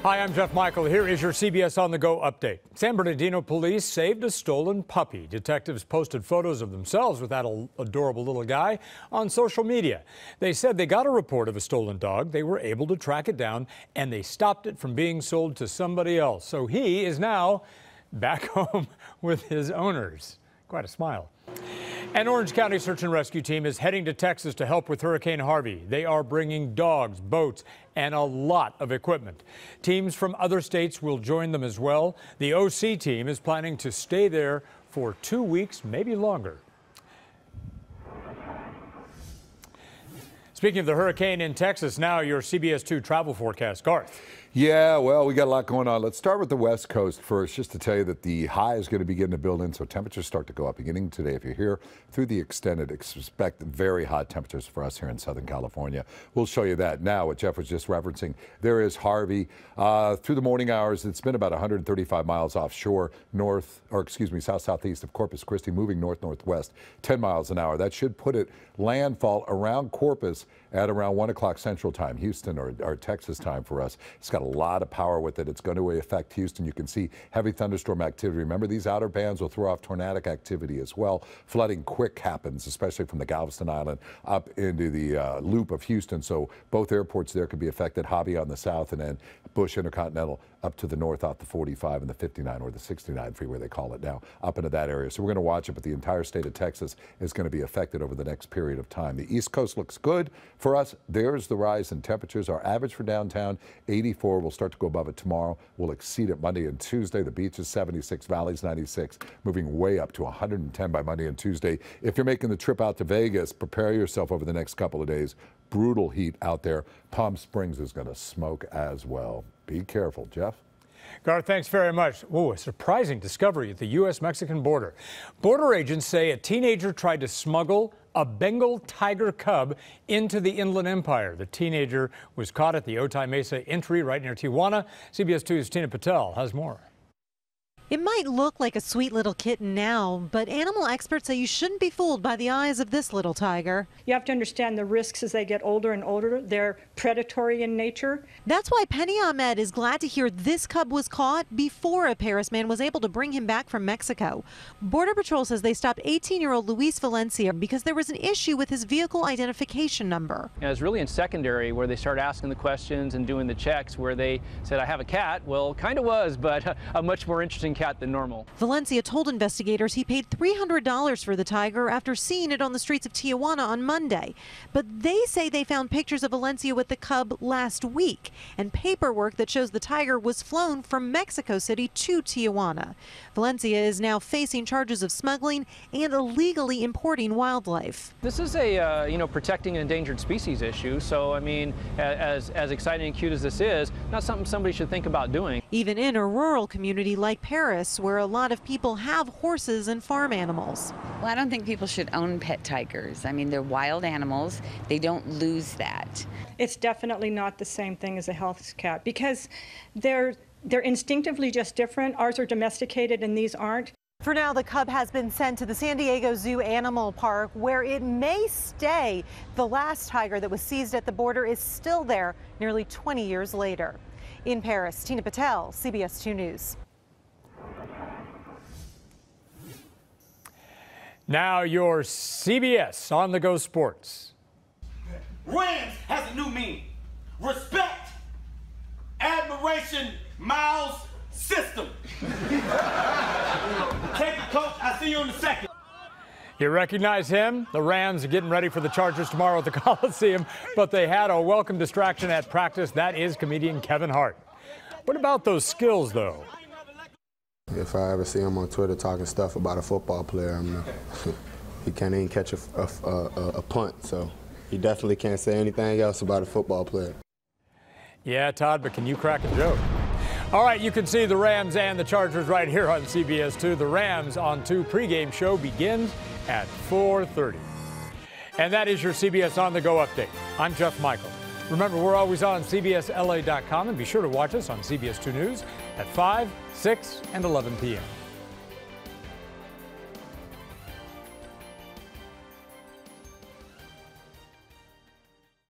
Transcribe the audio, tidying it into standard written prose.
Hi, I'm Jeff Michael. Here is your CBS On The Go update. San Bernardino police saved a stolen puppy. Detectives posted photos of themselves with that adorable little guy on social media. They said they got a report of a stolen dog. They were able to track it down, and they stopped it from being sold to somebody else. So he is now back home with his owners. Quite a smile. An Orange County search and rescue team is heading to Texas to help with Hurricane Harvey. They are bringing dogs, boats, and a lot of equipment. Teams from other states will join them as well. The OC team is planning to stay there for 2 weeks, maybe longer. Speaking of the hurricane in Texas, now your CBS 2 travel forecast. Garth. Yeah, well, we got a lot going on. Let's start with the West Coast first, just to tell you that the high is going to begin to build in, so temperatures start to go up beginning today. If you're here through the extended, expect very hot temperatures for us here in Southern California. We'll show you that now. What Jeff was just referencing, there is Harvey. Through the morning hours, it's been about 135 miles offshore, south-southeast of Corpus Christi, moving north-northwest, 10 miles an hour. That should put it landfall around Corpus at around 1 o'clock Central Time, Houston or Texas time for us. It's got a lot of power with it. It's going to affect Houston. You can see heavy thunderstorm activity. Remember, these outer bands will throw off tornadic activity as well. Flooding quick happens, especially from the Galveston Island up into the loop of Houston. So both airports there could be affected. Hobby on the south, and then Bush Intercontinental up to the north off the 45 and the 59 or the 69 freeway they call it now, up into that area. So we're going to watch it, but the entire state of Texas is going to be affected over the next period of time. The East Coast looks good for us. There's the rise in temperatures. Our average for downtown, 84. We'll start to go above it tomorrow. We'll exceed it Monday and Tuesday. The beach is 76, Valley's 96, moving way up to 110 by Monday and Tuesday. If you're making the trip out to Vegas, prepare yourself over the next couple of days. Brutal heat out there. Palm Springs is going to smoke as well. Be careful, Jeff. Garth, thanks very much. Oh, a surprising discovery at the U.S.-Mexican border. Border agents say a teenager tried to smuggle a Bengal tiger cub into the Inland Empire. The teenager was caught at the Otay Mesa entry right near Tijuana. CBS 2's Tina Patel has more. It might look like a sweet little kitten now, but animal experts say you shouldn't be fooled by the eyes of this little tiger. You have to understand the risks as they get older and older. They're predatory in nature. That's why Penny Ahmed is glad to hear this cub was caught before a Paris man was able to bring him back from Mexico. Border Patrol says they stopped 18-year-old Luis Valencia because there was an issue with his vehicle identification number. And it's really in secondary where they started asking the questions and doing the checks where they said, I have a cat. Well, kind of was, but a much more interesting cat than normal. Valencia told investigators he paid $300 for the tiger after seeing it on the streets of Tijuana on Monday. But they say they found pictures of Valencia with the cub last week and paperwork that shows the tiger was flown from Mexico City to Tijuana. Valencia is now facing charges of smuggling and illegally importing wildlife. This is a protecting an endangered species issue. So I mean, as exciting and cute as this is, not something somebody should think about doing. Even in a rural community like Paris, where a lot of people have horses and farm animals. Well, I don't think people should own pet tigers. I mean, they're wild animals. They don't lose that. It's definitely not the same thing as a house cat because they're instinctively just different. Ours are domesticated and these aren't. For now, the cub has been sent to the San Diego Zoo Animal Park, where it may stay. The last tiger that was seized at the border is still there nearly 20 years later. In Paris, Tina Patel, CBS 2 News. Now your CBS On The Go sports. Rams has a new meaning. Respect, admiration, miles, system. Take it, coach. I'll see you in a second. You recognize him? The Rams are getting ready for the Chargers tomorrow at the Coliseum, but they had a welcome distraction at practice. That is comedian Kevin Hart. What about those skills, though? If I ever see him on Twitter talking stuff about a football player, he can't even catch a punt, so he definitely can't say anything else about a football player. Yeah, Todd, but can you crack a joke? All right, you can see the Rams and the Chargers right here on CBS 2. The Rams on 2 pregame show begins at 4:30. And that is your CBS On The Go update. I'm Jeff Michael. Remember, we're always on CBSLA.com, and be sure to watch us on CBS 2 News at 5, 6, and 11 p.m.